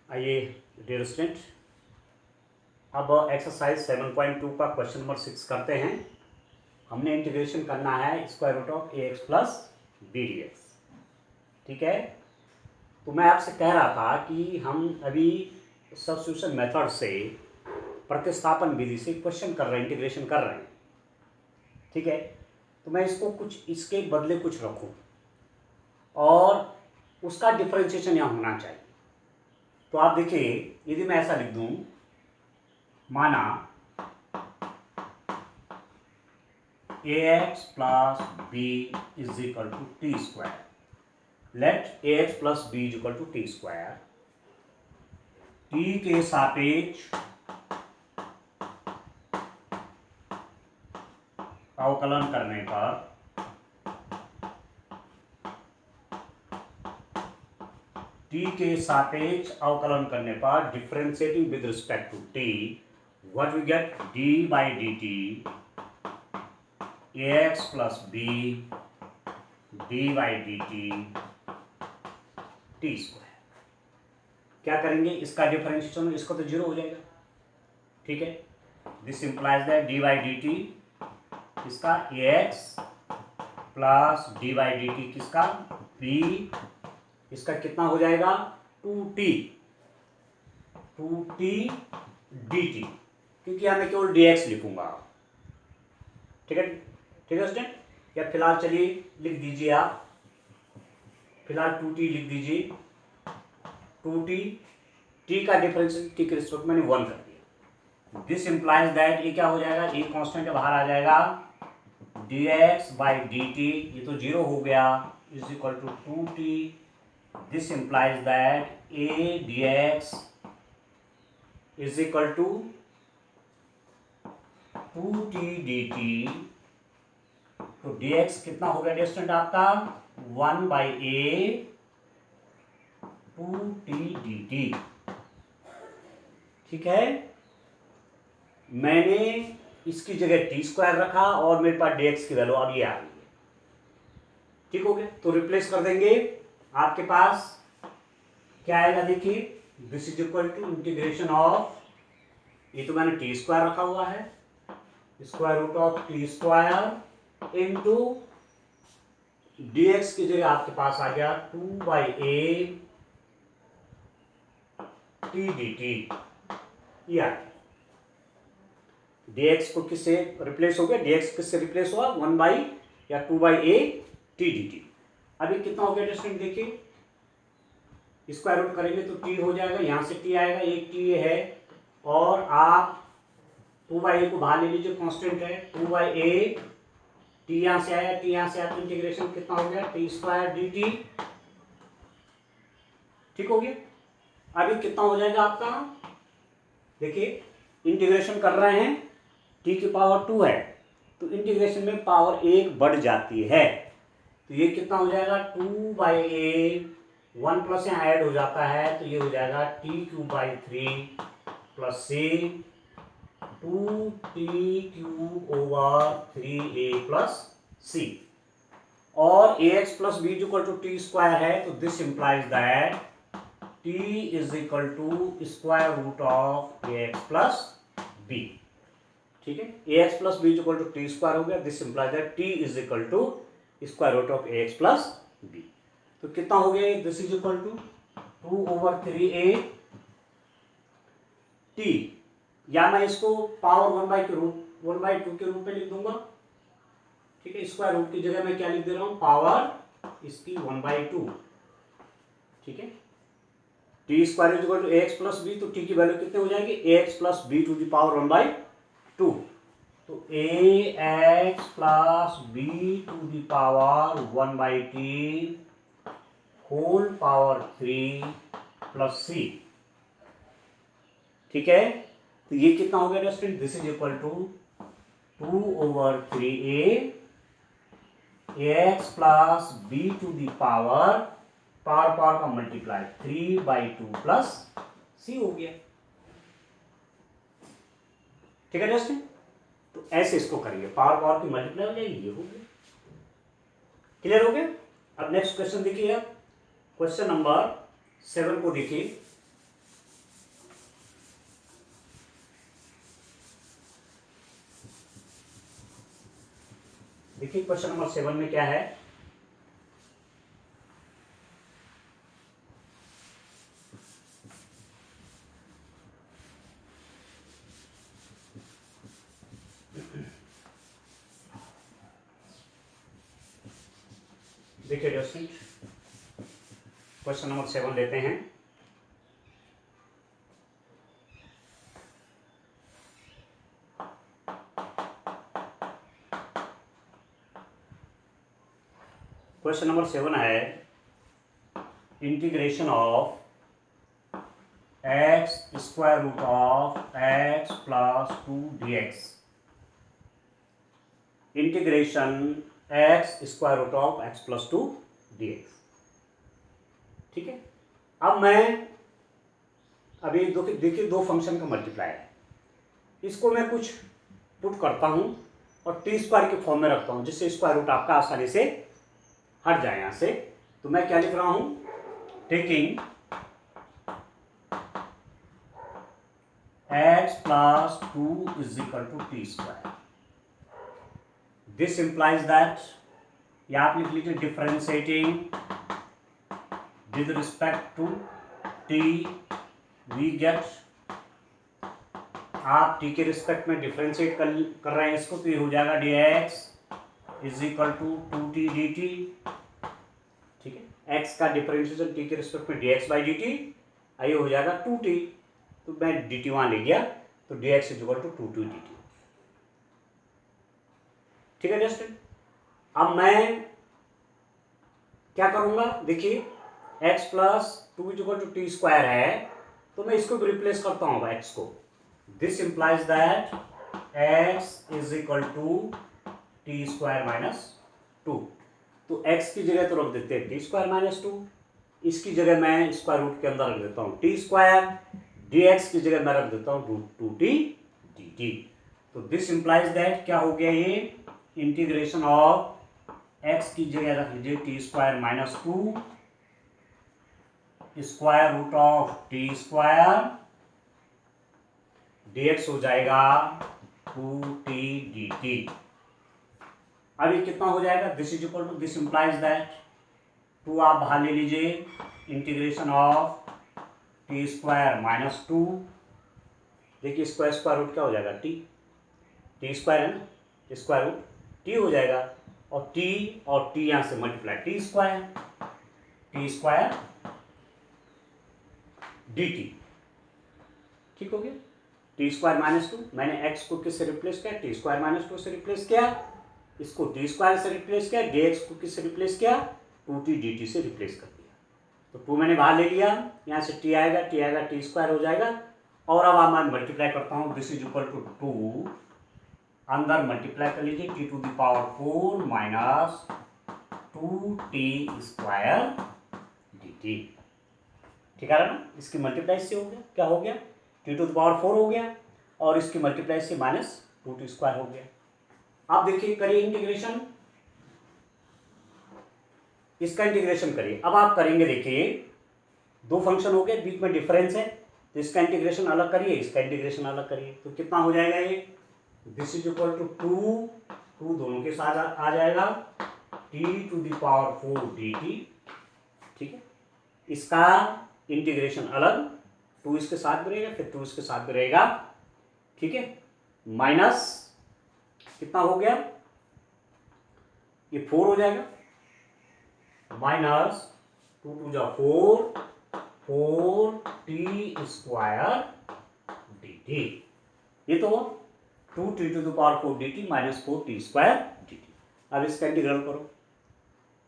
आइए dear student, अब exercise 7.2 का क्वेश्चन नंबर 6 करते हैं। हमने इंटीग्रेशन करना है square root of a x plus b d x. ठीक है, तो मैं आपसे कह रहा था कि हम अभी सब्स्टिट्यूशन मेथड से प्रतिस्थापन विधि से क्वेश्चन कर रहे हैं, इंटीग्रेशन कर रहे हैं। ठीक है, तो मैं इसको कुछ इसके बदले कुछ रखूं और उसका डिफरेंशिएशन यहाँ होना चाहिए। तो आप देखिए, यदि मैं ऐसा लिख दूं, माना ax plus b is equal to t square. Let ax plus b is equal to t square. t के सापेक्ष अवकलन करने पर t के सापेक्ष अवकलन करने पर differentiating with respect to t, what we get d by dt ax plus b d by dt t square। क्या करेंगे, इसका डिफरेंशिएशन, इसको तो जीरो हो जाएगा। ठीक है, this implies that D by D T इसका X plus D by D T किसका बी, इसका कितना हो जाएगा 2t डी टी, क्योंकि यहाँ मैं केवल डी एक्स लिखूंगा। ठीक है, ठीक है स्टूडेंट, या फिलहाल चलिए लिख दीजिए आप, फिलहाल 2t लिख दीजिए। 2t, t का डिफरेंस t के रिस्पेक्ट मैंने 1 कर दिया। दिस इंप्लाइज दैट ये क्या हो जाएगा, ये कांस्टेंट बाहर आ जाएगा, dx बाई dt ये तो जीरो हो गया, is equal to 2t। This implies that a dx is equal to 2t dt। तो dx कितना हो गया डिस्टेंट आपका 1 बाई a 2t dt। ठीक है, मैंने इसकी जगह टी स्क्वायर रखा और मेरे पास dx की वैल्यू अब ये आ गई है। ठीक हो गया, तो रिप्लेस कर देंगे। आपके पास क्या आएगा, देखिए, this is equal to integration of, ये तो मैंने टी स्क्वायर रखा हुआ है, square root of t square into dx की जगह आपके पास आ गया 2 by a t d t. dx को किससे रिप्लेस हो गया, dx किससे रिप्लेस हुआ 1 बाई या 2 by a t d T. अभी कितना हो गया डिस्टेंस, देखिए, स्क्वायर रूट करेंगे तो t हो जाएगा, यहां से t आएगा, एक t है, और आप 2 बाई ए को बाहर ले लीजिए, कांस्टेंट है 2 बाई ए, t यहां से आया, t यहां से आया, तो इंटीग्रेशन कितना हो गया टी स्क्वायर डी टी। ठीक हो गया, अभी कितना हो जाएगा आपका, देखिए इंटीग्रेशन कर रहे हैं, t की पावर 2 है, तो इंटीग्रेशन में पावर 1 बढ़ जाती है, तो ये कितना हो जाएगा 2 बाई ए, 1 प्लस यहाँ ऐड हो जाता है, तो ये हो जाएगा T cube by 3 plus C 2t cube over 3a plus C, और ax plus b equal to T square है, तो this implies that t is equal to square root of ax plus b। ठीक है, ax plus b equal to T square हो गया, this implies that t is equal to square root of ax plus b। तो कितना हो गया, this is equal to 2 over 3a t, या मैं इसको पावर 1 बाई टू के रूप में लिख दूंगा। ठीक है, स्क्वायर रूट की जगह मैं क्या लिख दे रहा हूं, पावर इसकी 1 बाई टू। ठीक है, T square is equal to x plus B, तो टी की वैल्यू कितने हो जाएगी X plus B to the power 1 by two, तो A x plus B to the power 1 by T whole power 3 plus सी। ठीक है, तो ये कितना हो गया student, this is equal to 2 over 3a X plus B to the power power का multiply 3 by 2 plus सी हो गया। ठीक है दोस्तों, तो ऐसे इसको करिए, पावर की मल्टीप्लाई हो जाएगी, ये हो गया। क्लियर हो गया। अब नेक्स्ट क्वेश्चन देखिए आप, क्वेश्चन नंबर 7 को देखिए। देखिए क्वेश्चन नंबर 7 में क्या है। देखिए दोस्तों, क्वेश्चन नंबर 7 लेते हैं। क्वेश्चन नंबर 7 है integration of x square root of x plus 2 dx। Integration x square root of x plus 2 dx। ठीक है। अब मैं अभी देखिए दो फंक्शन का मल्टीप्लाई है, इसको मैं कुछ पुट करता हूं और टी स्क्वायर के फॉर्म में रखता हूं, जिससे स्क्वायर रूट आपका आसानी से हट जाए यहां से। तो मैं क्या लिख रहा हूं, taking x plus 2 is equal to t square। This implies that, या आप लिख लीजिए differentiating with respect to t we get, आप t के रिस्पेक्ट में डिफरेंशिएट कर रहे हैं इसको, तो ये हो जाएगा dx is equal to 2t dt। ठीक है, x का डिफरेंशिएशन t के रिस्पेक्ट में dx बाई dt, ये हो जाएगा 2t। तो मैं dt वहां ले गया, तो dx is equal to 2t dt। ठीक है जस्ट। अब मैं क्या करूंगा, देखिए x plus 2 is equal to T square है, तो मैं इसको रिप्लेस करता हूं x को। This implies that x is equal to T square minus 2। तो x की जगह तो रख देते हैं टी स्क्वायर माइनस 2, इसकी जगह मैं स्क्वायर रूट के अंदर रख देता हूं टी स्क्वायर, dx की जगह मैं रख देता हूं 2t dt। तो दिस इंप्लाइज दैट क्या हो गया, ये इंटीग्रेशन ऑफ x की जगह रख लीजिए t square minus 2 square root of t square, dx हो जाएगा 2t dt। अब ये कितना हो जाएगा, this is equal to, this implies that 2 आप बाहर ले लीजिए, integration of t square minus 2, देखिए स्क्वायर स्क्वायर रूट क्या हो जाएगा टी स्क्वायर है ना, स्क्वायर रूट टी हो जाएगा, और टी यहां से multiply T square D T. ठीक हो गया, टी स्क्वायर माइनस 2, मैंने एक्स को किससे रिप्लेस किया, टी स्क्वायर माइनस 2 से रिप्लेस किया, इसको टी स्क्वायर से रिप्लेस किया, dx को किससे रिप्लेस किया, 2t dt से रिप्लेस कर दिया। तो 2 मैंने बाहर ले लिया, यहाँ से t आएगा टी स्क्वायर हो जाएगा, और अब मैं मल्टीप्लाई करता हूँ, दिस इज इक्वल टू 2, अंदर मल्टीप्लाई कर लीजिए t to the power 4 minus 2t square dt। ठीक है ना, इसकी मल्टीप्लाई से हो गया, क्या हो गया, टी टू द पावर 4 हो गया, और इसकी मल्टीप्लाई से माइनस 2t स्क्वायर हो गया। अब देखिए करिए इंटीग्रेशन, इसका इंटीग्रेशन करिए। अब आप करेंगे, देखिए दो फंक्शन हो गए, बीच में डिफरेंस है, तो इसका इंटीग्रेशन अलग करिए, इसका इंटीग्रेशन अलग करिए, तो कितना हो जाएगा ये, दिस इज इक्वल टू 2 दोनों के साथ आ जाएगा t to the power 4 dt। ठीक है, इसका इंटीग्रेशन अलग, 2 इसके साथ भी रहेगा, फिर 2 इसके साथ भी रहेगा। ठीक है, माइनस कितना हो गया, ये 4 हो जाएगा, माइनस 2 टू जा 4t स्क्वायर dt। ये तो 2t to the power 4 dt minus 4t square dt। अब इसका इंटीग्रल करो,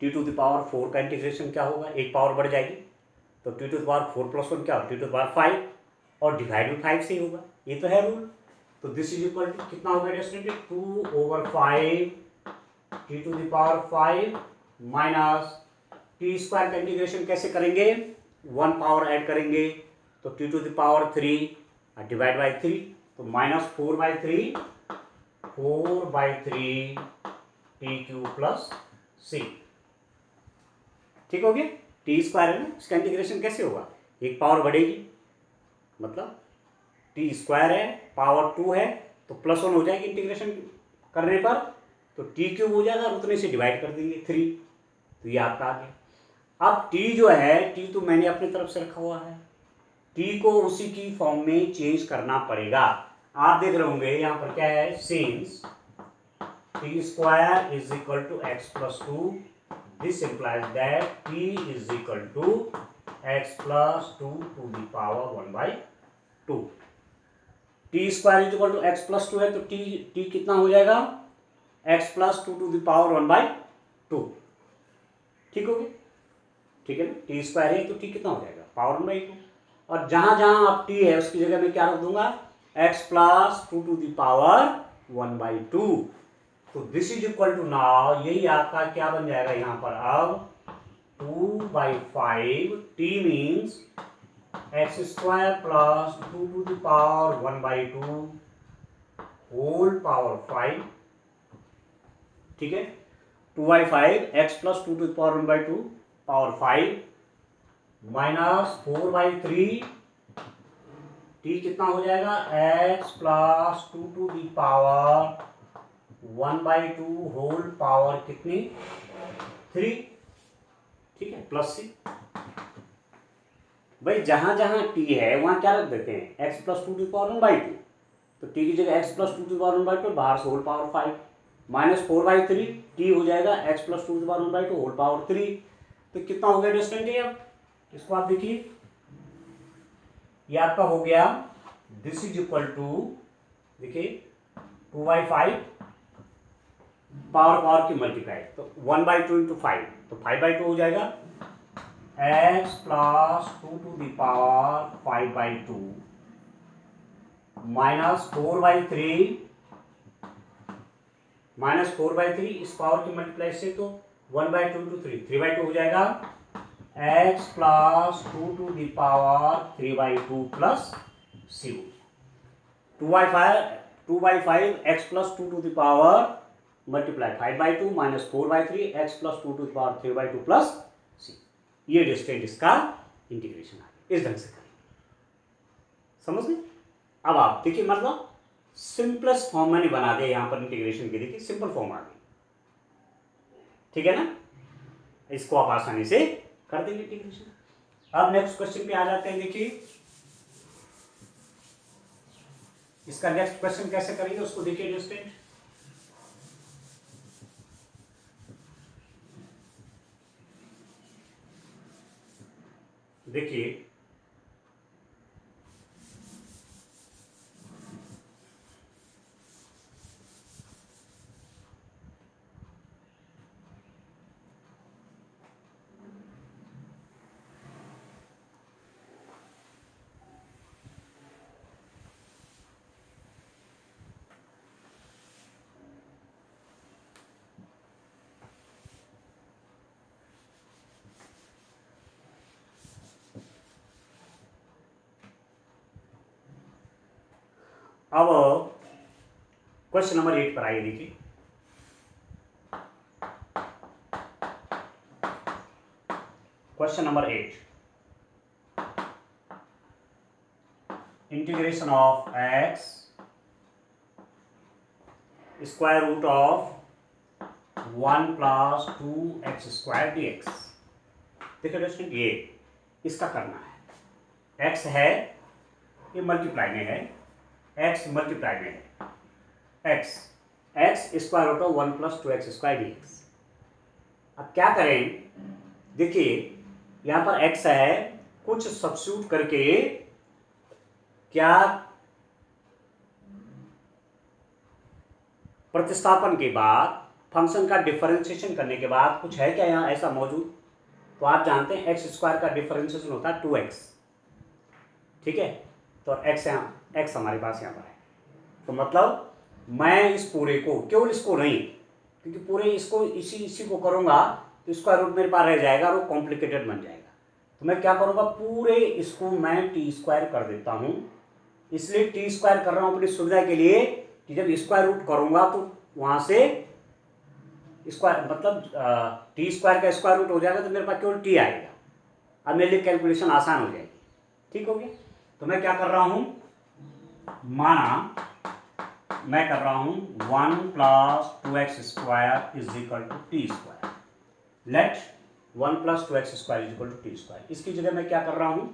t टू द पावर 4 का इंटीग्रेशन क्या होगा, एक पावर बढ़ जाएगी, तो t to the power 4 plus 1 क्या होगा, t टू द पावर 5, और डिवाइड में 5 से ही होगा, ये तो है रूल। तो दिस इज इक्वल टू कितना होगा डेस्टिनेटेड, 2/5 t to the power 5 minus t square का इंटीग्रेशन कैसे करेंगे, 1 पावर ऐड करेंगे, तो t to the power 3 divide by 3, तो माइनस 4/3 टी क्यू प्लस सी। ठीक हो गया, टी स्क्वायर है ना, इसका इंटीग्रेशन कैसे होगा, एक पावर बढ़ेगी, मतलब टी स्क्वायर है, पावर 2 है, तो +1 हो जाएगी इंटीग्रेशन करने पर, तो टी क्यूब हो जाएगा और उतने से डिवाइड कर देंगे 3, तो ये आपका आ गया। अब टी जो है, टी तो मैंने अपनी तरफ से रखा हुआ है, टी को उसी की फॉर्म में चेंज करना पड़ेगा। आप देख रहे होंगे यहाँ पर क्या है, since t square is equal to x plus 2, this implies that t is equal to x plus 2 to the power 1/2। T square is equal to x plus 2 है, तो टी कितना हो जाएगा, x plus 2 to the power 1/2। ठीक हो गया, ठीक है ना, टी स्क्वायर है तो टी कितना हो जाएगा, पावर 1/2। और जहां जहां आप टी है उसकी जगह में क्या रख दूंगा, x plus 2 to the power 1/2। तो this is equal to, now यही आपका क्या बन जाएगा यहां पर, अब 2/5, t means x square plus 2 to the power 1/2 whole power 5। ठीक है, 2/5 x plus 2 to the power 1/2 power 5 minus 4/3, t कितना हो जाएगा, x plus 2 to the power 1/2 whole power कितनी, 3। ठीक है, प्लस सी। भाई जहां जहां टी है वहां क्या रख देते हैं, x plus 2 to the power 1/2, तो टी की जगह x plus 2 to the power 1/2, बाहर से होल पावर 5 माइनस 4/3, टी हो जाएगा x plus 2 to the power 1/2 whole power 3। तो कितना हो गया डिस्टेंस ये, अब इसको आप देखिए, ये आपका हो गया, दिस इज इक्वल टू, देखिए 2/5 पावर की मल्टीप्लाई, तो 1/2 इंटू 5, तो 5/2 हो जाएगा, x plus 2 to the power 5/2 minus 4/3 इस पावर की मल्टीप्लाई से, तो 1/2 इंटू 3/2 हो जाएगा, x plus 2 to the power 3/2 plus C. 2/5 x plus 2 to the power multiply 5/2 minus 4/3 X plus 2 to the power 3/2 plus C. ये डिस्टेंस इसका integration आ गया, इस ढंग से करें, समझ गए। अब आप देखिए, मतलब सिंपलेस्ट फॉर्म मैंने बना दिया यहाँ पर इंटीग्रेशन की, देखिए सिंपल फॉर्म आ गई, ठीक है ना, इसको आप आसानी से कर देंगे इंटीग्रेशन। अब नेक्स्ट क्वेश्चन पे आ जाते हैं, देखिए इसका नेक्स्ट क्वेश्चन कैसे करेंगे उसको देखिए, डिस्टेंस देखिए, अब क्वेश्चन नंबर 8 पर आइए, देखिए question number 8, integration of x square root of 1 plus 2x square dx। देखिए दोस्तों, ये इसका करना है, x है ये मल्टीप्लाई में है, x मल्टीप्लाई में है, x square root of 1 plus 2x square dx। अब क्या करें, देखिए यहाँ पर x है, कुछ सब्स्टिट्यूट करके क्या प्रतिस्थापन के बाद फंक्शन का डिफरेंशिएशन करने के बाद कुछ है क्या यहाँ ऐसा मौजूद, तो आप जानते हैं एक्स स्क्वायर का डिफरेंशिएशन होता है 2x, ठीक है, तो x यहाँ, x हमारे पास यहाँ पर है, तो मतलब मैं इस पूरे को, केवल इसको नहीं, क्योंकि पूरे इसको इसी को करूँगा तो स्क्वायर रूट मेरे पास रह जाएगा और वो कॉम्प्लिकेटेड बन जाएगा, तो मैं क्या करूँगा, पूरे इसको मैं टी स्क्वायर कर देता हूँ। इसलिए टी स्क्वायर कर रहा हूँ अपनी सुविधा के लिए कि जब स्क्वायर रूट करूँगा तो वहाँ से स्क्वायर, मतलब टी स्क्वायर का स्क्वायर रूट हो जाएगा तो मेरे पास केवल टी आएगा, अब मेरे लिए कैलकुलेशन आसान हो जाएगी, ठीक हो गया। तो मैं क्या कर रहा हूँ, माना मैं कर रहा हूं 1 plus 2x square is equal to T square. Let 1 plus 2x square is equal to T square, इसकी जगह मैं क्या कर रहा हूं,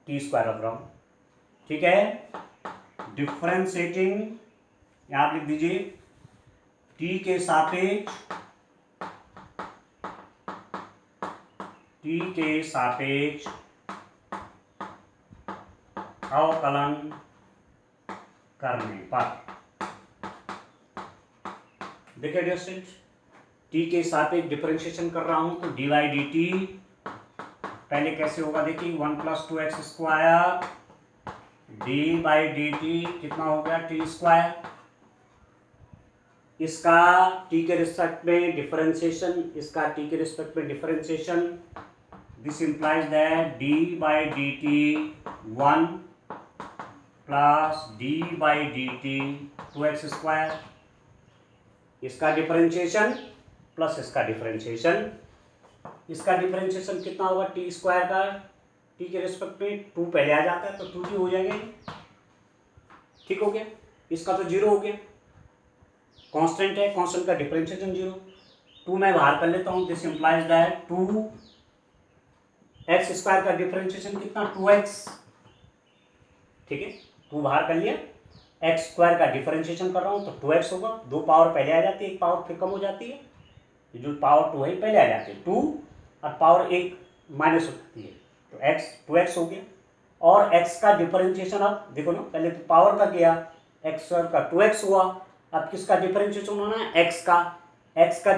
टी स्क्वायर रख रहा हूं। ठीक है, डिफरेंशिएटिंग यहां आप लिख दीजिए टी के सापेक्ष अवकलन करने पर, देखिए डिस्टेंट टी के सापेक्ष डिफरेंशिएशन कर रहा हूं तो डी वाई डी टी पहले कैसे होगा, देखिए 1 plus 2x square D by D T कितना हो गया टी स्क्वायर, इसका टी के रिस्पेक्ट में डिफरेंशिएशन, इसका टी के रिस्पेक्ट में differentiation, this implies that D by D T 1 plus D by D T 2x square, इसका डिफरेंशिएशन प्लस इसका डिफरेंशिएशन, इसका डिफरेंशिएशन कितना होगा टी स्क्वायर का, टी के रिस्पेक्ट में 2 पहले आ जाता है तो 2t हो जाएंगे, ठीक हो गया। इसका तो 0 हो गया, कांस्टेंट है, कांस्टेंट का डिफरेंशिएशन 0, 2 मैं बाहर कर लेता हूं, this implies that 2x square का डिफरेंशिएशन कितना 2x, ठीक है 2 बाहर कर लिया, x स्क्वायर का डिफरेंशिएशन कर रहा हूं तो 2x होगा, 2 पावर पहले आ जाती है, एक पावर फिर कम हो जाती है, जो पावर 2 है पहले आ जाती है 2 और पावर 1 माइनस हो जाती है तो x 2x हो गया। और x का डिफरेंशिएशन अब देखो ना, पहले तो पावर का गया, x स्क्वायर का 2x हुआ, अब किसका डिफरेंशिएशन होना है x का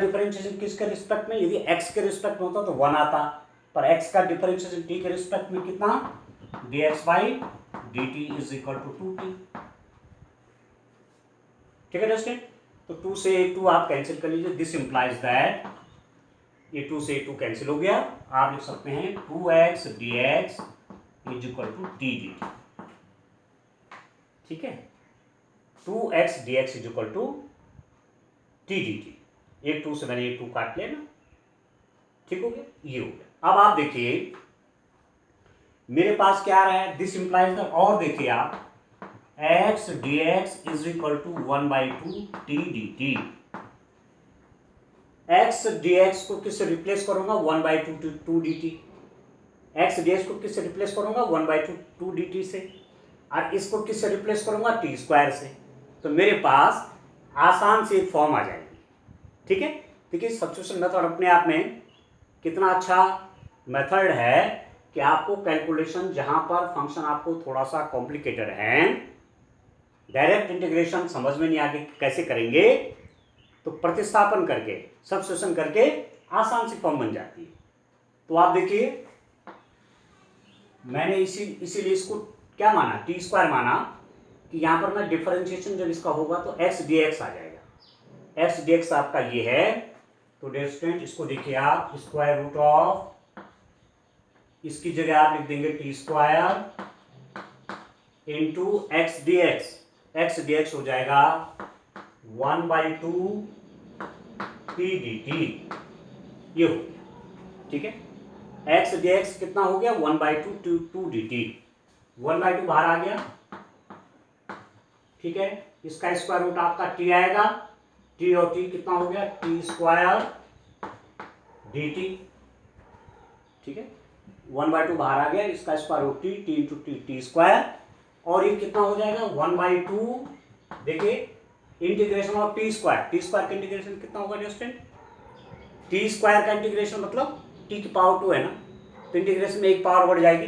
डिफरेंशिएशन किसके रिस्पेक्ट में, यदि x के रिस्पेक्ट में होता तो 1 आता, पर x का डिफरेंशिएशन t के रिस्पेक्ट में कितना dx by dt is equal to 2t, ठीक है दोस्तों। तो 2 से 2 आप कैंसिल कर लीजिए, दिस इंप्लाइज दैट ये 2 से 2 कैंसिल हो गया, आप लिख सकते हैं 2x dx is equal to t dt, ठीक है 2x dx is equal to t dt, एक 2 से मैंने ये 2 काट लिया ना, ठीक हो गया, ये हो गया। अब आप देखिए मेरे पास क्या आ रहा है, दिस इंप्लाइज दैट, और देखिए आप x dx is equal to 1/2 t dt, x dx को किससे रिप्लेस करूंगा 1/2 2 dt, x dx को किससे रिप्लेस करूंगा 1/2 2 dt से, और इसको किससे रिप्लेस करूंगा टी स्क्वायर से, तो मेरे पास आसान से एक फॉर्म आ जाएगी, ठीक है। देखिए सब्स्टिट्यूशन मेथड अपने आप में कितना अच्छा मेथड है कि आपको कैलकुलेशन जहां पर फंक्शन आपको थोड़ा सा कॉम्प्लिकेटेड है, डायरेक्ट इंटीग्रेशन समझ में नहीं आगे कैसे करेंगे, तो प्रतिस्थापन करके सब्स्टिट्यूशन करके आसान सी फॉर्म बन जाती है। तो आप देखिए मैंने इसीलिए इसको क्या माना टी स्क्वायर माना कि यहां पर मैं डिफरेंशिएशन जब इसका होगा तो x dx आ जाएगा, x dx आपका ये है, तो डियर स्टूडेंट इसको देखिए आप स्क्वायर रूट ऑफ, इसकी जगह आप लिख देंगे T square into x dx हो जाएगा 1/2 t dt, ये हो गया, ठीक है x dx कितना हो गया 1/2 2 dt, 1/2 बाहर आ गया, ठीक है इसका स्क्वायर रूट आपका t आएगा, t और t कितना हो गया t स्क्वायर dt, ठीक है 1/2 बाहर आ गया, इसका square root t into t square, और ये कितना हो जाएगा 1/2, देखिए इंटीग्रेशन ऑफ टी स्क्वायर का इंटीग्रेशन कितना होगा दोस्तों, टी स्क्वायर का इंटीग्रेशन मतलब t की पावर 2 है ना, तो इंटीग्रेशन में एक पावर बढ़ जाएगी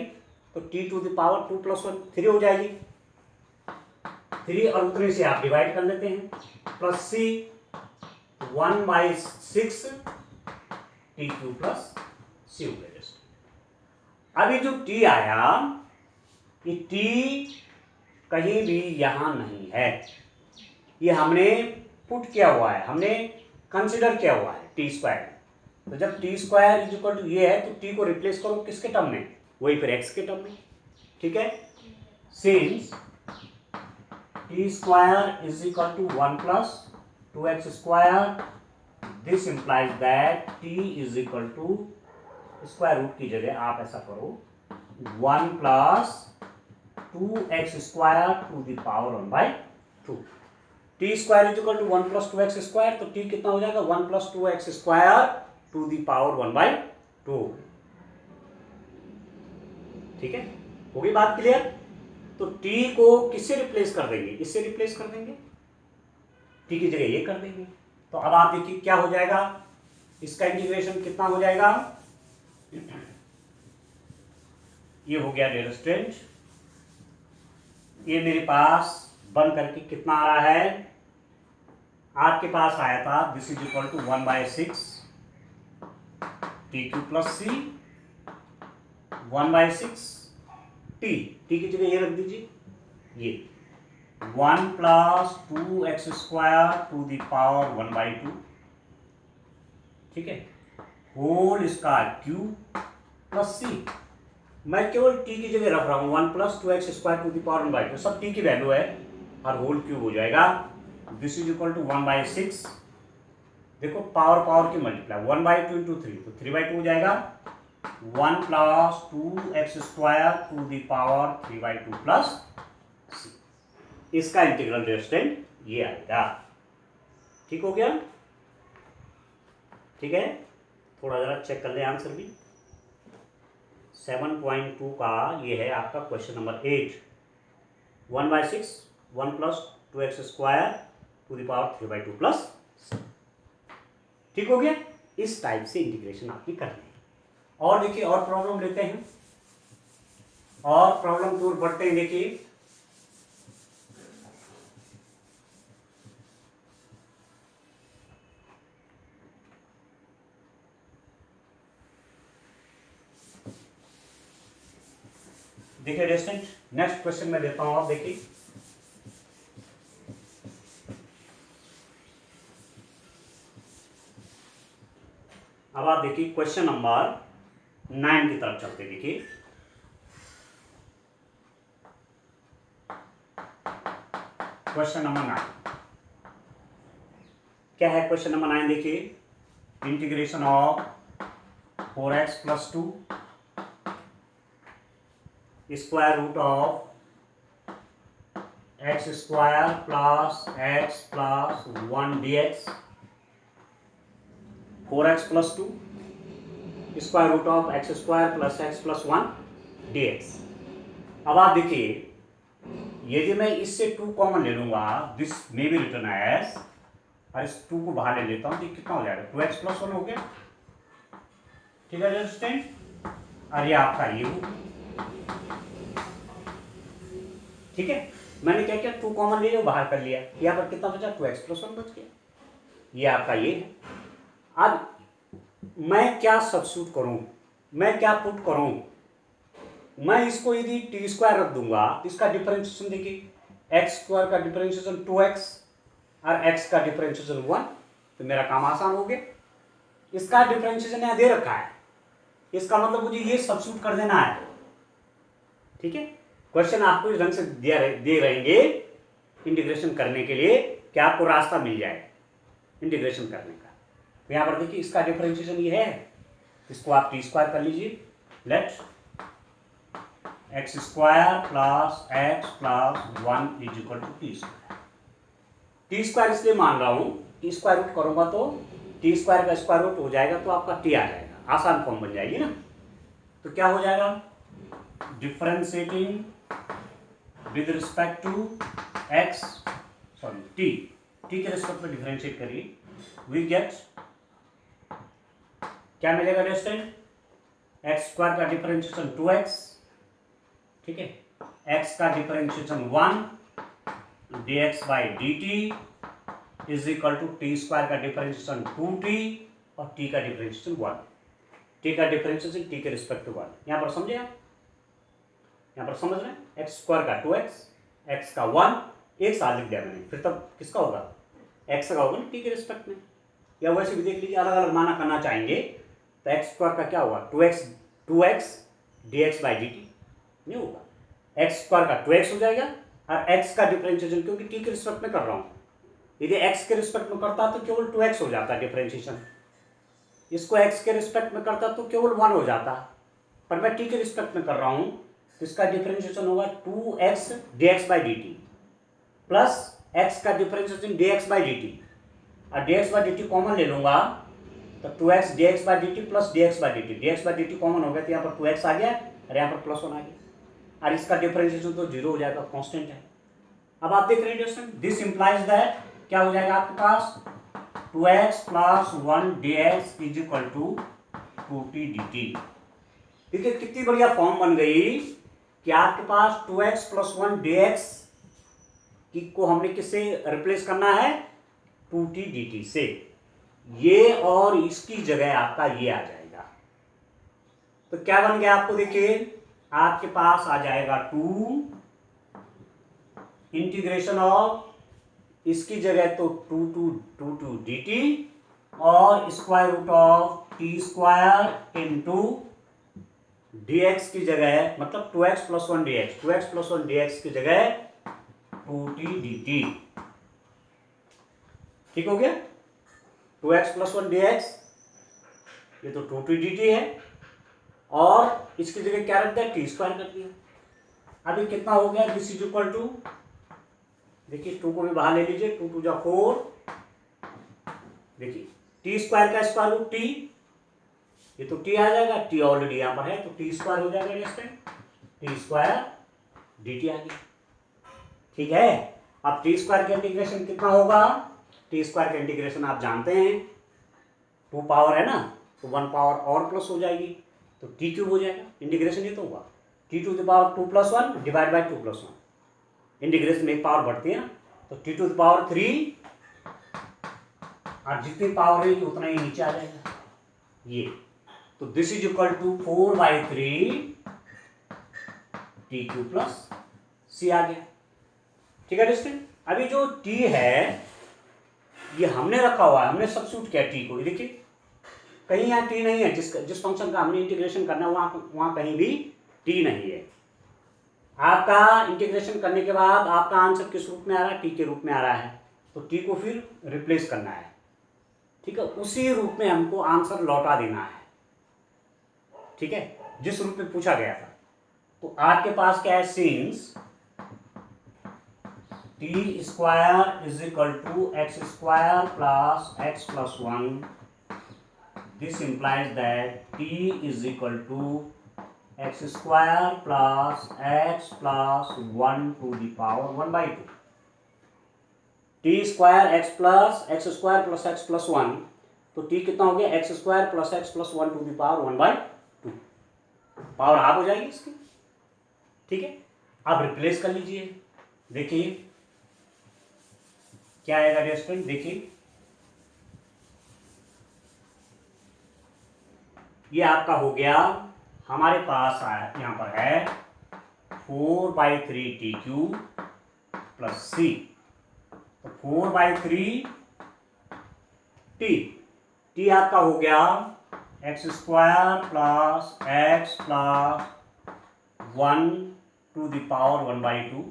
तो t टू द पावर 2 + 1 3 हो जाएगी, 3 और उतने से आप डिवाइड कर लेते हैं, plus c 1/6 t³ plus c हो गया दोस्तों। अभी जो t आया ये t कहीं भी यहां नहीं है, ये हमने पुट किया हुआ है, हमने कंसिडर किया हुआ है टी स्क्वायर, तो जब t square is equal to ये है तो टी को रिप्लेस करो किसके टर्म में, वही फिर एक्स के टर्म में, ठीक है since t square is equal to 1 + 2x स्क्वायर, this implies that t is equal to square root की जगह आप ऐसा करो 1 + 2x square to the power 1/2, t square is equal to 1 plus 2x square, तो टी कितना हो जाएगा 1 plus 2x square to the power 1/2। ठीक है, हो गई बात क्लियर। तो टी को किससे रिप्लेस कर देंगे, इससे रिप्लेस कर देंगे, टी की जगह ये कर देंगे। तो अब आप देखिए क्या हो जाएगा, इसका इंटीग्रेशन कितना हो जाएगा, ये हो गया डियर स्टूडेंट, ये मेरे पास बन करके कितना आ रहा है, आपके पास आया था this is equal to 1/6 t Q plus c 1/6 t, t की जगह ये रख दीजिए, ये 1 plus 2x square to the power 1/2, ठीक है, होल इसका क्यू प्लस सी। मैं केवल टी की जगह रख रहा हूं 1 plus 2x square to the power 1/2, सब टी की वैल्यू है और होल क्यूब हो जाएगा। दिस इज इक्वल टू 1/6, देखो पावर पावर की मल्टीप्लाई 1/2 इंटू 3 तो 3/2 हो जाएगा, 1 plus 2x square to the power 3/2 plus C, इसका इंटीग्रल रेस्टेंट ये आएगा। ठीक हो गया, ठीक है, थोड़ा जरा चेक कर ले आंसर भी। 7.2 का ये है आपका question number 8, 1/6 1 plus 2x square to the power 3/2 plus, ठीक हो गया। इस टाइप से इंटीग्रेशन आपकी करनी है। और देखिए और प्रॉब्लम लेते हैं, और प्रॉब्लम दूर बढ़ते हैं। देखिए देखिए रेस्टेंट नेक्स्ट क्वेश्चन में देता हूं, आप देखिए अब आप देखिए क्वेश्चन नंबर 9 की तरफ चलते। देखिए क्वेश्चन नंबर 9 क्या है, क्वेश्चन नंबर 9 देखिए, integration of 4x plus 2 square root of x square plus x plus 1 dx, 4x plus 2 square root of x square plus x plus 1 dx। अब आप देखिए यदि मैं इससे 2 कॉमन ले लूंगा, this may be written as, और इस 2 को बाहर ले लेता हूं तो कितना हो जाएगा 2x प्लस 1 हो गया, ठीक है अंडरस्टैंड, और ये आपका ये हो, ठीक है। मैंने क्या किया 2 कॉमन ले लिया बाहर कर लिया, यहाँ पर कितना बचा 2x प्लस 1 बच गया, ये आपका ये है। अब मैं क्या सब्स्टिट्यूट करूं, मैं क्या पुट करूं, मैं इसको यदि टी स्क्वायर रख दूंगा तो इसका डिफरेंशिएशन देखिए एक्स स्क्वायर का डिफरेंशिएशन 2x और x का डिफरेंशिएशन 1, तो मेरा काम आसान हो गया। इसका डिफरेंशिएशन यहाँ दे रखा है, इसका मतलब मुझे ये सब्स्टिट्यूट कर देना है, ठीक है। क्वेश्चन आपको इस ढंग से दे रहेंगे इंटीग्रेशन करने के लिए कि आपको रास्ता मिल जाए इंटीग्रेशन करने का। तो यहाँ पर देखिए इसका डिफरेंशिएशन ये है, इसको आप टी स्क्वायर कर लीजिए, let x square plus x plus 1 is equal to T square. T square इसलिए मान रहा हूं, टी स्क्वायर रूट करूंगा तो टी स्क्वायर का स्क्वायर रूट हो जाएगा तो आपका टी आ जाएगा, आसान फॉर्म बन जाएगी ना। तो क्या हो जाएगा, differentiating with respect to x, sorry t, t के रिस्पेक्ट में डिफरेंशिएट करिए, वी गेट क्या मिलेगा डिस्टेंट, एक्स स्क्वायर का डिफरेंशिएशन 2x, ठीक है, x का differentiation 1 dx by dt is equal to T square का डिफरेंशिएशन 2t और t का डिफरेंशिएशन 1, t का डिफरेंशिएशन t के रिस्पेक्ट टू 1। यहाँ पर समझे आप, यहाँ पर समझ रहे हैं, एक्स स्क्वायर का 2x, x का 1, एक साथ लिख दिया मैंने, फिर तब किसका होगा x का होगा ना t के रिस्पेक्ट में, या वैसे भी देख लीजिए अलग अलग माना करना चाहेंगे तो एक्स स्क्वायर का क्या होगा 2x dx बाई dt नहीं होगा, एक्स स्क्वायर का 2x हो जाएगा और x का डिफरेंशिएशन क्योंकि t के रिस्पेक्ट में कर रहा हूं, यदि x के रिस्पेक्ट में करता तो केवल 2x हो जाता डिफरेंशिएशन, इसको x के रिस्पेक्ट में करता तो केवल 1 हो जाता, पर मैं t के रिस्पेक्ट में कर रहा हूं तो इसका डिफरेंशिएशन होगा 2x dx by dt plus x का डिफरेंशिएशन dx बाई dt, और dx बाई dt कॉमन ले लूंगा तो 2x dx by dt plus dx by dt, dx by dt common हो गया तो यहाँ पर 2x आ गया और यहाँ पर प्लस 1 आ गया, और इसका डिफरेंशिएशन तो 0 हो जाएगा, कांस्टेंट है। अब आप देख रहे हैं दोस्तों, दिस इंप्लाइज दैट क्या हो जाएगा आपके पास 2x plus 1 dx is equal to 2t dt। देखिए कितनी बढ़िया फॉर्म बन गई कि आपके पास 2x प्लस 1 dx की को हमने किससे रिप्लेस करना है 2t dt से, ये और इसकी जगह आपका ये आ जाएगा। तो क्या बन गया आपको, देखिए आपके पास आ जाएगा 2 इंटीग्रेशन ऑफ इसकी जगह तो 2 dt और square root of t square into dx की जगह, मतलब 2x plus 1 dx, 2x plus 1 dx की जगह 2t dt। ठीक हो गया, 2x प्लस 1 dx ये तो 2t dt है, और इसकी जगह क्या रख दिया टी स्क्वायर कर दिया। अभी कितना हो गया, दिस इज इक्वल टू, देखिए 2 को भी बाहर ले लीजिए, 2 2 जा 4, देखिए टी स्क्वायर का स्क्वायर रूट टी, ये तो टी आ जाएगा, टी ऑलरेडी यहां पर है तो टी स्क्वायर हो जाएगा, टी स्क्वायर dt आ गया। ठीक है, अब टी स्क्वायर का इंटीग्रेशन कितना होगा, टी स्क्वायर का इंटीग्रेशन आप जानते हैं 2 पावर है ना, तो 1 पावर और प्लस हो जाएगी तो टी क्यूब हो जाएगा, इंटीग्रेशन ये तो होगा t to the power 2 plus 1 divide by 2 plus 1, integration में एक पावर बढ़ती है ना, तो टी टू द पावर 3, और जितनी पावर है उतना ही नीचे आ जाएगा ये, तो this is equal to 4/3 T Q plus C आ गया। ठीक है दोस्तों, अभी जो टी है ये हमने रखा हुआ है, हमने सब्स्टिट्यूट किया टी को, देखिए कहीं यहाँ टी नहीं है, जिस फंक्शन का हमने इंटीग्रेशन करना है वहां कहीं भी टी नहीं है। आपका इंटीग्रेशन करने के बाद आपका आंसर किस रूप में आ रहा है, टी के रूप में आ रहा है, तो टी को फिर रिप्लेस करना है। ठीक है, उसी रूप में हमको आंसर लौटा देना है। ठीक है, जिस रूप में पूछा गया था। तो आपके पास क्या है, since t square is equal to x square plus x plus 1, this implies that t is equal to x square plus x plus 1 to the power 1/2। T square x square plus x plus 1, तो t कितना हो गया, x square plus x plus 1 to the power 1/2, power half हो जाएगी इसकी। ठीक है, आप रिप्लेस कर लीजिए, देखिए क्या आएगा रेस्टोरेंट, देखिए ये आपका हो गया, हमारे पास यहां पर है 4/3 टी क्यू प्लस सी, तो 4/3 टी आपका हो गया x square plus x plus 1 to the power 1/2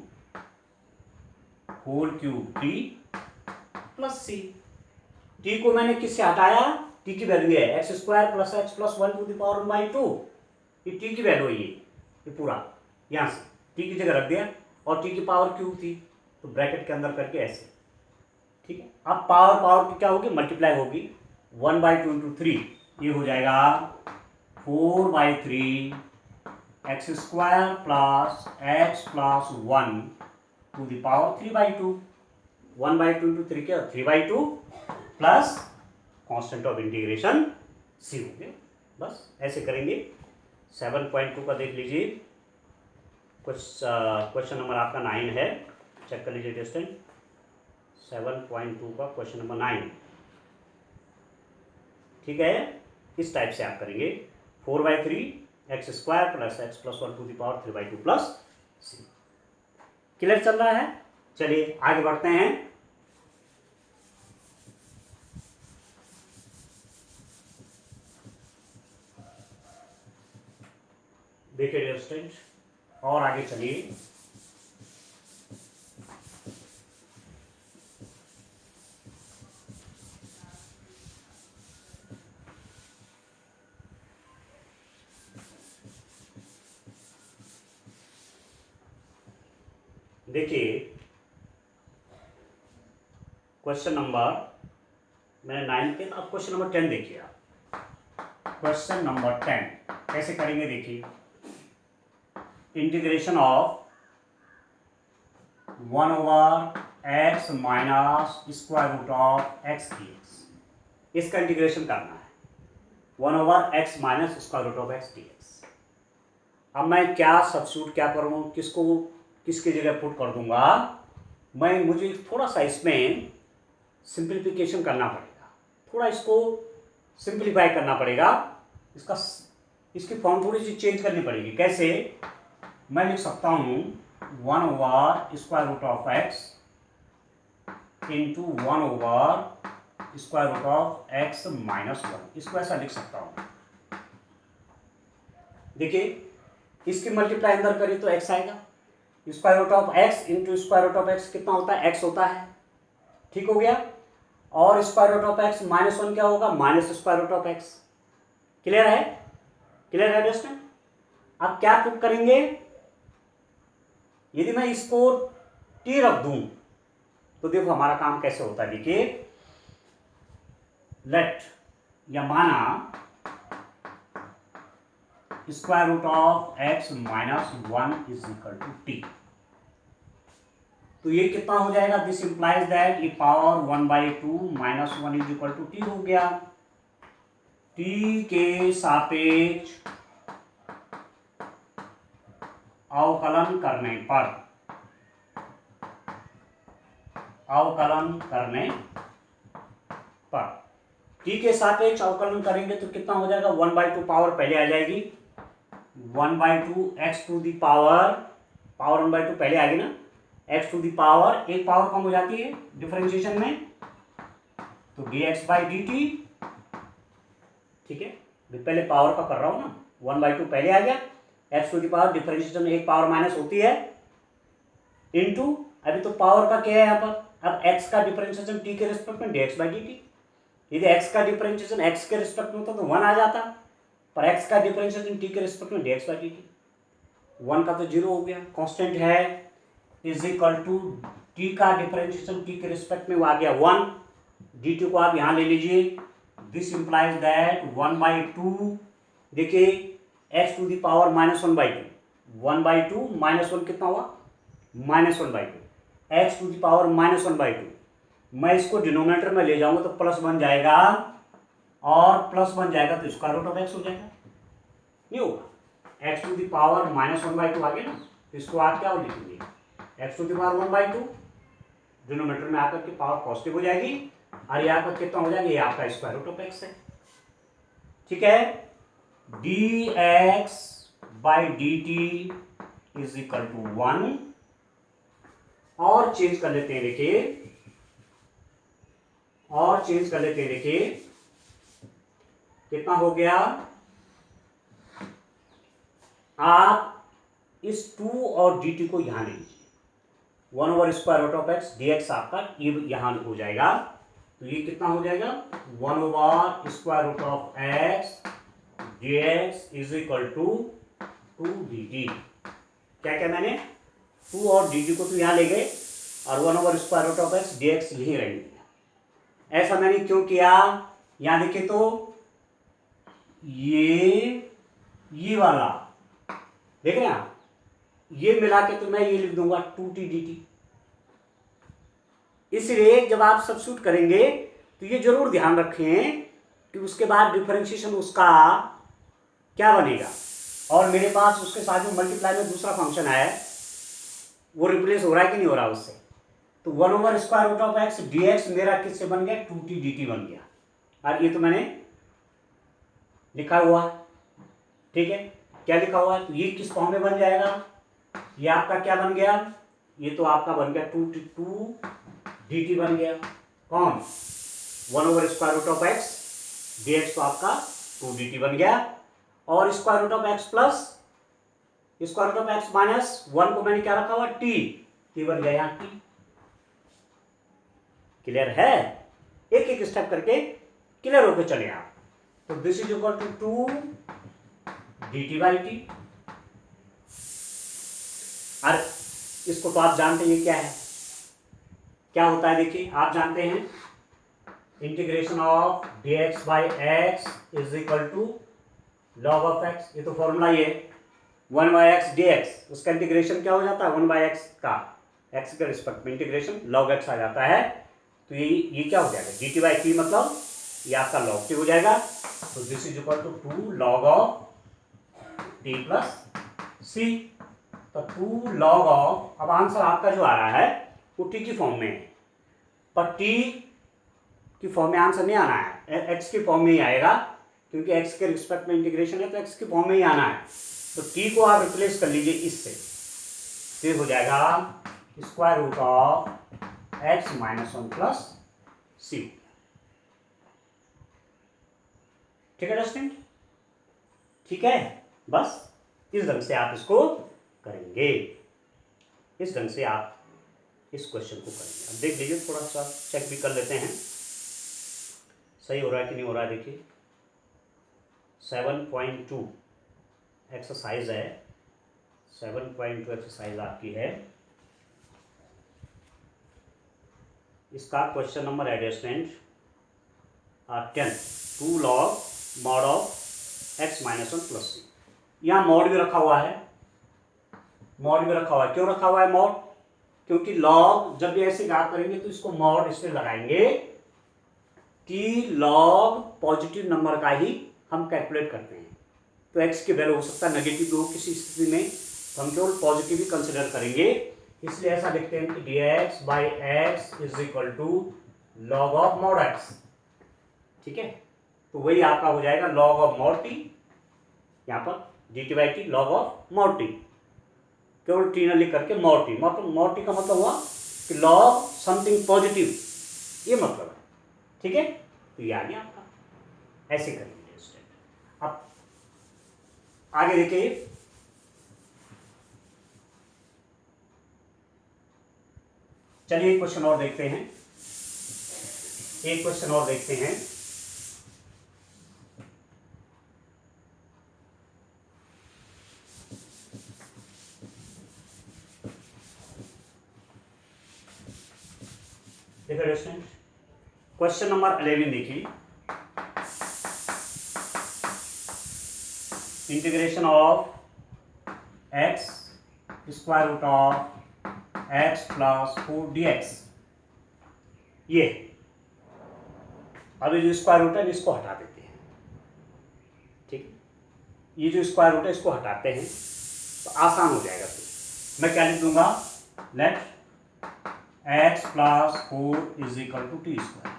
whole cube t plus c. T को मैंने किससे हटाया, टी की वैल्यू है x square plus x plus 1 to the power 1/2, ये टी की वैल्यू है, ये पूरा यहां से टी की जगह रख दिया, और टी की पावर क्यूब थी तो ब्रैकेट के अंदर करके ऐसे। ठीक है, अब पावर की क्या होगी, मल्टीप्लाई होगी, 1/2 इंटू 3, ये हो जाएगा 4/3 x square plus x plus 1 to the power 3/2, 1/2 into 3 क्या 3/2 plus constant of integration c हो गया। बस ऐसे करेंगे। 7.2 का देख लीजिए, क्वेश्चन नंबर आपका 9 है, चेक कर लीजिए टेस्टेंट। 7.2 का क्वेश्चन नंबर 9। ठीक है, इस टाइप से आप करेंगे 4/3 x square plus x plus 1 to the power 3/2 plus c. Clear चल रहा है, चलिए आगे बढ़ते हैं। देखिए डियर स्टूडेंट, और आगे चलिए। देखिए क्वेश्चन नंबर, मैंने 9 के, अब क्वेश्चन नंबर 10 देखिए आप। क्वेश्चन नंबर 10 कैसे करेंगे देखिए। Integration of 1/x minus square root of x dx, इसका इंटीग्रेशन करना है 1/x minus square root of x dx। अब मैं क्या सब्स्टिट्यूट क्या करूँ, किसको किसकी जगह पुट कर दूंगा, मुझे थोड़ा सा इसमें सिंप्लीफिकेशन करना पड़ेगा, थोड़ा इसको सिंप्लीफाई करना पड़ेगा, इसकी फॉर्म थोड़ी सी चेंज करनी पड़ेगी। कैसे, मैं लिख सकता हूँ 1/स्क्वायर रूट ऑफ x इंटू 1/स्क्वायर रूट ऑफ x माइनस 1, इसको ऐसा लिख सकता हूँ। देखिए इसकी मल्टीप्लाई अंदर करी तो x आएगा, square root of x into square root of x कितना होता है, x होता है, ठीक हो गया। और square root of x minus 1 क्या होगा, minus square root of x। Clear है, क्लियर है दोस्तों। अब क्या पुट करेंगे, यदि मैं इसको t रख दूं तो देखो हमारा काम कैसे होता है। देखिए लेट या माना square root of x minus 1 is equal to t, तो ये कितना हो जाएगा, this implies that e power 1/2 minus 1 is equal to t हो गया। टी के सापेक्ष अवकलन करने पर टी के सापेक्ष अवकलन करेंगे तो कितना हो जाएगा, 1/2 पावर पहले आ जाएगी, 1/2 x टू दी पावर 1/2 पहले आ गई ना, x टू दी पावर, एक पावर कम हो जाती है डिफरेंशिएशन में, तो dx/dt, ठीक है। पहले पावर का कर रहा हूं ना, 1/2 पहले आ गया, x to the power differentiation में एक पावर माइनस होती है, इनटू अभी तो पावर का क्या है यहाँ पर, अब x का डिफरेंशिएशन t के रिस्पेक्ट में dx/dt, यदि x का डिफरेंशिएशन x के रिस्पेक्ट में होता तो 1 आ जाता, पर x का डिफरेंशिएशन t के रिस्पेक्ट में dx/dt, 1 का तो 0 हो गया, कांस्टेंट है, इज इक्वल टू t का डिफरेंशिएशन t के रिस्पेक्ट में वो आ गया 1, dt को आप यहाँ ले लीजिए, दिस इंप्लाइज दैट 1/2, देखिए x to the power minus 1/2, 1/2 minus 1 कितना हुआ, minus 1/2, x to the power minus 1/2, मैं इसको डिनोमिनेटर में ले जाऊंगा तो प्लस बन जाएगा, और प्लस बन जाएगा तो स्क्वायर रूट ऑफ x हो जाएगा, नहीं होगा, x to the power minus 1/2 आ गया ना, तो इसको आप क्या लिखेंगे, x to the power 1/2, denominator में आकर के पावर पॉजिटिव हो जाएगी, और यहाँ पर कितना हो जाएगा, ये आपका स्क्वायर रूट ऑफ x है, ठीक है। dx/dt इज इक्वल टू 1, और चेंज कर लेते हैं, देखिए कितना हो गया, आप इस 2 और dt को यहां ले लीजिए, 1/स्क्वायर रूट ऑफ x dx आपका ये यहां हो जाएगा, तो ये कितना हो जाएगा, 1/स्क्वायर root of x dx is equal to 2 dt। क्या क्या मैंने 2 और dt को तो यहां ले गए, और 1/स्क्वायर रूट ऑफ x dx यही रहेंगे। ऐसा मैंने क्यों किया, यहां देखिए तो ये वाला देख रहे हैं आप, ये मिला के तो मैं ये लिख दूंगा 2t dt। इसलिए जब आप सब्स्टिट्यूट करेंगे तो ये जरूर ध्यान रखें कि उसके बाद डिफरेंशिएशन उसका क्या बनेगा, और मेरे पास उसके साथ जो मल्टीप्लाई में दूसरा फंक्शन है वो रिप्लेस हो रहा है कि नहीं हो रहा उससे, तो 1/स्क्वायर रूट ऑफ x dx मेरा किससे बन गया, 2t dt बन गया, और ये तो मैंने लिखा हुआ है, ठीक है, क्या लिखा हुआ है, तो ये किस फॉर्म में बन जाएगा, ये आपका क्या बन गया, ये तो आपका बन गया 2 dt बन गया, कौन 1/स्क्वायर रूट ऑफ x dx तो आपका 2 dt बन गया, और square root of x plus square root of x minus 1 को मैंने क्या रखा हुआ, t बन गया यहाँ t। क्लियर है, एक एक स्टेप करके क्लियर होकर चले आप, तो this is equal to 2 dt/t, और इसको तो आप जानते हैं ये क्या है, क्या होता है देखिए, आप जानते हैं integration of dx by x is equal to log of x, ये तो फॉर्मूला ही है 1 बाई एक्स डी एक्स, उसका इंटीग्रेशन क्या हो जाता है 1 बाई एक्स का एक्स के रिस्पेक्ट में इंटीग्रेशन लॉग एक्स आ जाता है। तो ये क्या हो जाएगा डी टी बाई टी, मतलब ये आपका लॉग टी हो जाएगा। तो this is equal to 2 log of T plus सी। तो 2 लॉग ऑफ, अब आंसर आपका जो आ रहा है वो टी की फॉर्म में है, पर टी की फॉर्म में आंसर नहीं आना है, एक्स की फॉर्म में ही आएगा, क्योंकि एक्स के रिस्पेक्ट में इंटीग्रेशन है तो एक्स की फॉर्म में ही आना है। तो टी को आप रिप्लेस कर लीजिए इससे, फिर हो जाएगा square root of X minus 1 plus सी। ठीक है स्टूडेंट, ठीक है, बस इस ढंग से आप इसको करेंगे, इस ढंग से आप इस क्वेश्चन को करेंगे। अब देख लीजिए, थोड़ा सा चेक भी कर लेते हैं सही हो रहा है कि नहीं हो रहा है। देखिए 7.2 एक्सरसाइज है, 7.2 एक्सरसाइज आपकी है, इसका क्वेश्चन नंबर है student 10 2 log mod of X minus 1 plus C. यहाँ मॉड भी रखा हुआ है, मॉड भी रखा हुआ है। क्यों रखा हुआ है मॉड? क्योंकि लॉग जब भी ऐसे याद करेंगे तो इसको मॉड इसलिए लगाएंगे कि लॉग पॉजिटिव नंबर का ही हम कैलकुलेट करते हैं। तो एक्स की वैल्यू हो सकता है नेगेटिव भी हो किसी स्थिति में, तो हम केवल पॉजिटिव ही कंसिडर करेंगे, इसलिए ऐसा लिखते हैं कि d x by x is equal to log of mod x. ठीक है, तो वही आपका हो जाएगा लॉग ऑफ मॉड टी, यहाँ पर D T by T log of mod T, केवल टी न लिख करके मॉड टी। मॉड टी का मतलब हुआ कि लॉग समथिंग पॉजिटिव, ये मतलब है। ठीक है, तो ये आ गया आपका, ऐसे करेंगे। अब आगे देखिए, चलिए एक क्वेश्चन और देखते हैं, एक क्वेश्चन और देखते हैं। देखिए स्टूडेंट, क्वेश्चन नंबर 11 देखिए, integration of x square root of x plus 4 d x. ये अभी जो स्क्वायर रूट है इसको हटा देते हैं। ठीक, ये जो स्क्वायर रूट है इसको हटाते हैं तो आसान हो जाएगा। तो मैं क्या लिख दूंगा, let x plus 4 is equal to T square.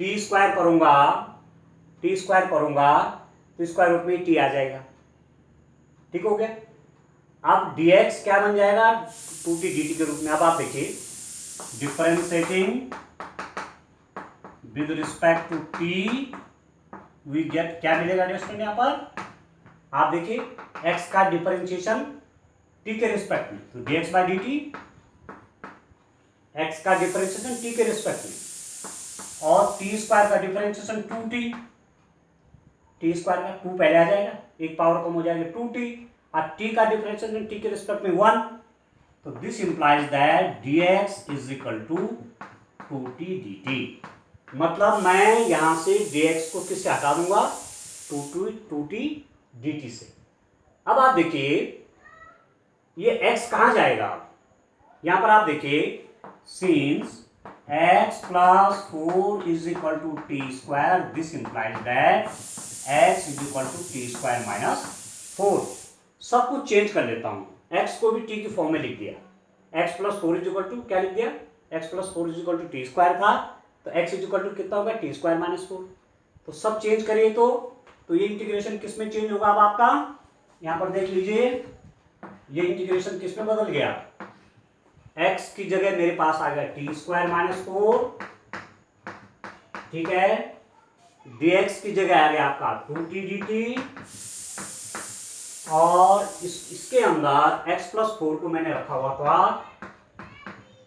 T square करूंगा, टी स्क्वायर करूंगा तो स्क्वायर रूट में टी आ जाएगा। ठीक हो गया। अब dx क्या बन जाएगा 2t dt के रूप में। अब आप देखिए, differentiating with respect to t we get, क्या मिलेगा स्टूडेंट यहाँ पर आप देखिए x का डिफरेंशिएशन t के रिस्पेक्ट में, तो dx बाई dt x का डिफरेंशिएशन t के रिस्पेक्ट में, और t स्क्वायर का डिफरेंशिएशन 2t, टी स्क्वायर का 2 पहले आ जाएगा, एक पावर कम हो जाएगा 2t, और t का डिफरेंशिएशन t के रिस्पेक्ट में 1। तो this implies that dx is equal to 2t dt। मतलब मैं यहां से dx को किससे हटा दूंगा 2t dt से। अब आप देखिए ये x कहां जाएगा, यहां पर आप देखिए since x plus 4 is equal to T square, this implies that x is equal to T square minus 4। सब कुछ चेंज कर लेता हूं, x को भी t की फॉर्म में लिख दिया, x plus 4 is equal to क्या लिख दिया, x plus 4 is equal to T square था, तो x इज इक्वल टू कितना होगा टी स्क्वायर माइनस 4। तो सब चेंज करिए, तो ये इंटीग्रेशन किस में चेंज होगा अब आपका, यहां पर देख लीजिए ये इंटीग्रेशन किस में बदल गया, x की जगह मेरे पास आ गया टी स्क्वायर माइनस 4। ठीक है, dx की जगह आ गया आपका 2t dt, और इसके अंदर x प्लस 4 को मैंने रखा हुआ था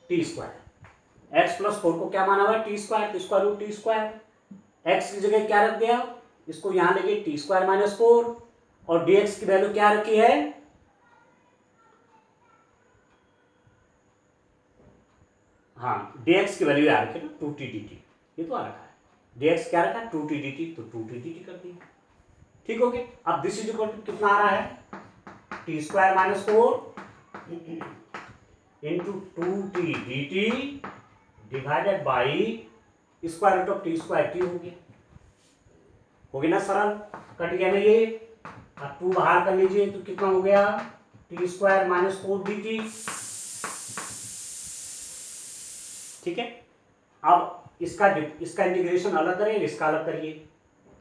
टी स्क्वायर। x प्लस 4 को क्या माना हुआ टी स्क्वायर, तो square root t square. x की जगह क्या रख दिया, इसको यहां लेके टी स्क्वायर माइनस 4, और dx की वैल्यू क्या रखी है, हाँ dx की वैल्यू आ रखी है ना 2t dt, ये तो आ रखा है dx क्या रखा है 2t dt, तो 2t dt कर दिया, ठीक हो गया। अब दिस इज इक्वल टू कितना आ रहा है T square minus 4 into 2t dt divided by square root of t square t हो गया ना सरल, कट गया ना ये। अब 2 बाहर कर लीजिए तो कितना हो गया T square minus 4 D T, ठीक है। अब इसका इंटीग्रेशन अलग करें, इसका अलग करिए,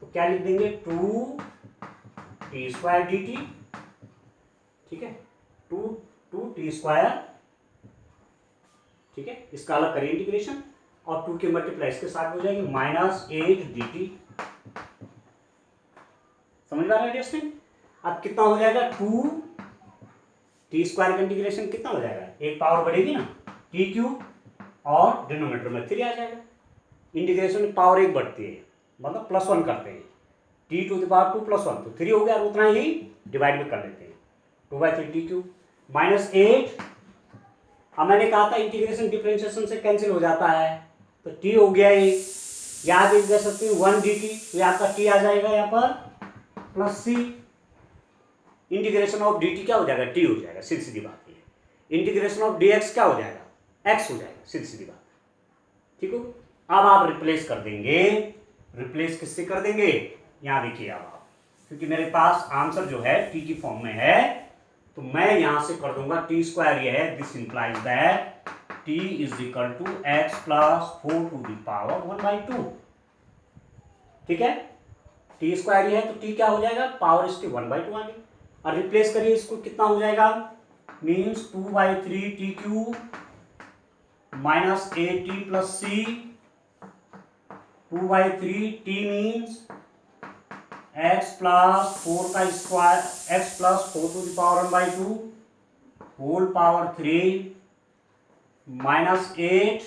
तो क्या लिख देंगे 2 टी स्क्वायर डी टी, ठीक है 2 टी स्क्वायर, ठीक है। इसका अलग करिए इंटीग्रेशन, और 2 के मल्टीप्लाई इसके साथ हो जाएगी -8 डी टी, समझ में आ रहा है एडजस्टमेंट। अब कितना हो जाएगा 2 टी स्क्वायर का इंटीग्रेशन कितना हो जाएगा, एक पावर बढ़ेगी ना टी क्यूब, और डिनोमिनेटर में 3 आ जाएगा। इंटीग्रेशन में पावर 1 बढ़ती है, मतलब +1 करते हैं, टी टू द पावर 2 + 1 तो 3 हो गया, और उतना ही डिवाइड भी कर लेते हैं 2/3 टी क्यूब -8। अब मैंने कहा था इंटीग्रेशन डिफरेंशिएशन से कैंसिल हो जाता है, तो टी हो गया ये, यहाँ भी कर सकते हैं 1 डी टी, तो यहाँ का टी आ जाएगा यहाँ पर plus c, integration of d t क्या हो जाएगा टी हो जाएगा, सीधी सीधी बात है। इंटीग्रेशन ऑफ डी एक्स क्या हो जाएगा एक्स हो जाएगा, सीधी सीधी बात, ठीक हो। अब आप रिप्लेस कर देंगे, रिप्लेस किससे कर देंगे, यहाँ देखिए आप, क्योंकि मेरे पास आंसर जो है टी की फॉर्म में है, तो मैं यहां से कर दूंगा टी स्क्वायर ये है, this implies that t is equal to x plus 4 to the power 1/2, ठीक है। टी स्क्वायर ये है तो टी क्या हो जाएगा पावर इसकी 1/2 आ गई, और रिप्लेस करिए इसको, कितना हो जाएगा means 2/3 t cube -8t plus c, 2/3 t means x plus 4 का square, x plus 4 to the power 1/2 whole power 3 -8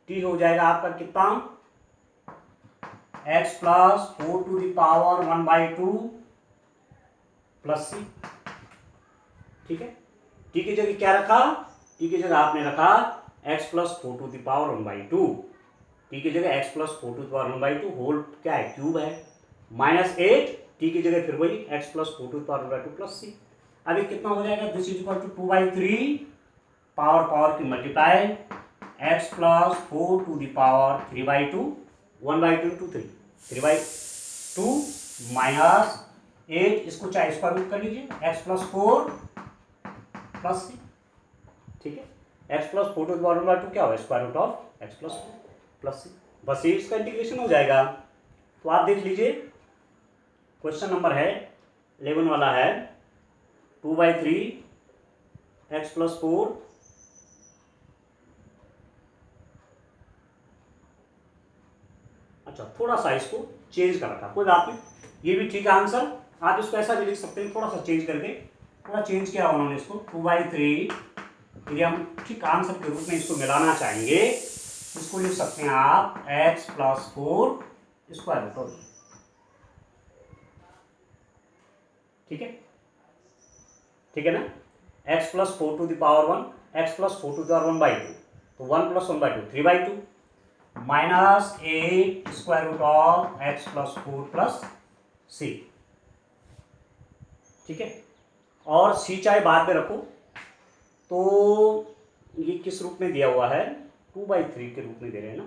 t हो जाएगा आपका कितना x plus 4 to the power 1/2 plus सी, ठीक है। t की जगह क्या रखा, t की जगह आपने रखा x plus 4 to the power 1/2, t की जगह x plus 4 to the power 1/2 whole क्या है क्यूब है, -8 t की जगह फिर वही x plus 4 to the power 1/2 plus c. अभी कितना हो जाएगा this is equal to 2/3 power की multiply x plus 4 to the power 3/2 1/2 into 3/2 -8, इसको चाहे स्क्वायर रूट कर लीजिए x प्लस 4 प्लस सी, ठीक है। x plus 4 to the power 1/2 क्या होगा square root of x plus 4 plus c, बस ये इसका इंटीग्रेशन हो जाएगा। तो आप देख लीजिए क्वेश्चन नंबर है 11 वाला है 2/3 x प्लस 4 अच्छा थोड़ा सा इसको चेंज कर रखा, कोई बात नहीं, ये भी ठीक है आंसर, आप इसको ऐसा भी लिख सकते हैं, थोड़ा सा चेंज करके, थोड़ा चेंज किया उन्होंने इसको 2/3, यदि हम ठीक आंसर के रूप में इसको मिलाना चाहेंगे, इसको लिख सकते हैं आप x plus 4 square root of, ठीक है, ठीक है ना, x plus 4 to the power 1, x plus 4 to the power 1/2, तो 1 plus 1/2 3/2 -8 square root of x plus 4 plus सी, ठीक है। और सी चाहे बाद में रखो, तो ये किस रूप में दिया हुआ है 2/3 के रूप में दे रहे हैं ना,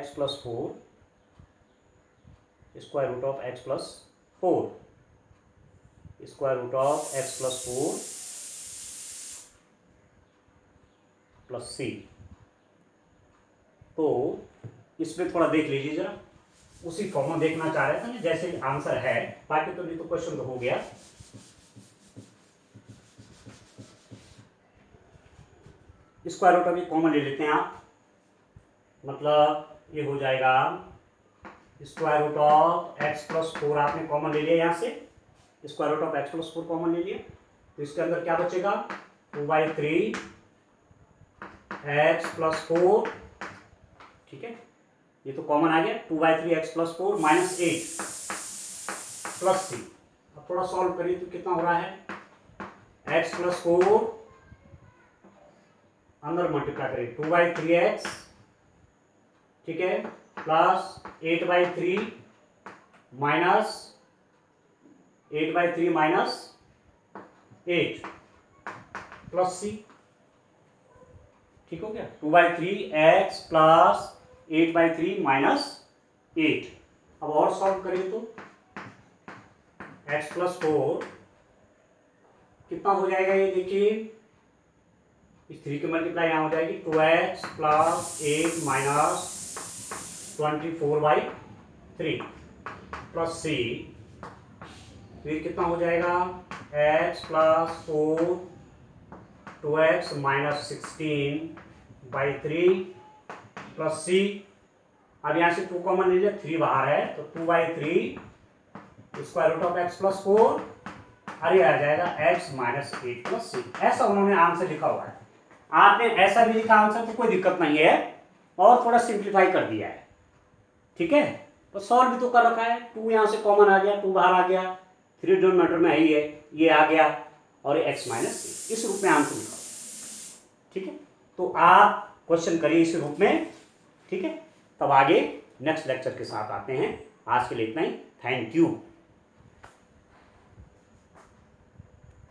x plus 4 square root of x plus 4 square root of x plus 4 plus सी। तो इसमें थोड़ा देख लीजिए जरा, उसी फॉर्म में देखना चाह रहे थे ना जैसे आंसर है, बाकी तो नहीं तो क्वेश्चन तो हो गया। स्क्वायर रूट अभी कॉमन ले लेते हैं आप, मतलब ये हो जाएगा square root of x plus 4 आपने कॉमन ले लिया, यहाँ से square root of x plus 4 common ले लिया, तो इसके अंदर क्या बचेगा 2/3 x प्लस 4, ठीक है, ये तो कॉमन आ गया 2/3 x प्लस 4 -8 प्लस सी। अब थोड़ा सॉल्व करिए तो कितना हो रहा है x प्लस 4 अंदर मल्टीप्लाई करें 2/3x, ठीक है, plus 8/3 minus 8/3 minus 8 plus c, ठीक हो गया। 2/3x plus 8/3 minus 8। अब और सॉल्व करें तो x प्लस 4 कितना हो जाएगा, ये देखिए इस 3 की मल्टीप्लाई यहाँ हो जाएगी 2x plus 8 minus 24/3 plus c, फिर कितना हो जाएगा x plus 4 2x minus 16/3 plus c। अब यहाँ से 2 कॉमन लीजिए, 3 बाहर है तो 2/3 square root of x plus 4, अरे आ जाएगा x माइनस 8 प्लस c। ऐसा उन्होंने आंसर लिखा हुआ है। आपने ऐसा भी लिखा आंसर तो कोई दिक्कत नहीं है, और थोड़ा सिंप्लीफाई कर दिया है, ठीक है। तो सॉल्व भी तो कर रखा है, 2 यहाँ से कॉमन आ गया, 2 बाहर आ गया, 3 डिनोमिनेटर में ही है, ये आ गया, और ये x माइनस c इस रूप में आंसर लिखा, ठीक है। तो आप क्वेश्चन करिए इस रूप में, ठीक है। तब आगे नेक्स्ट लेक्चर के साथ आते हैं। आज के लिए इतना ही, थैंक यू।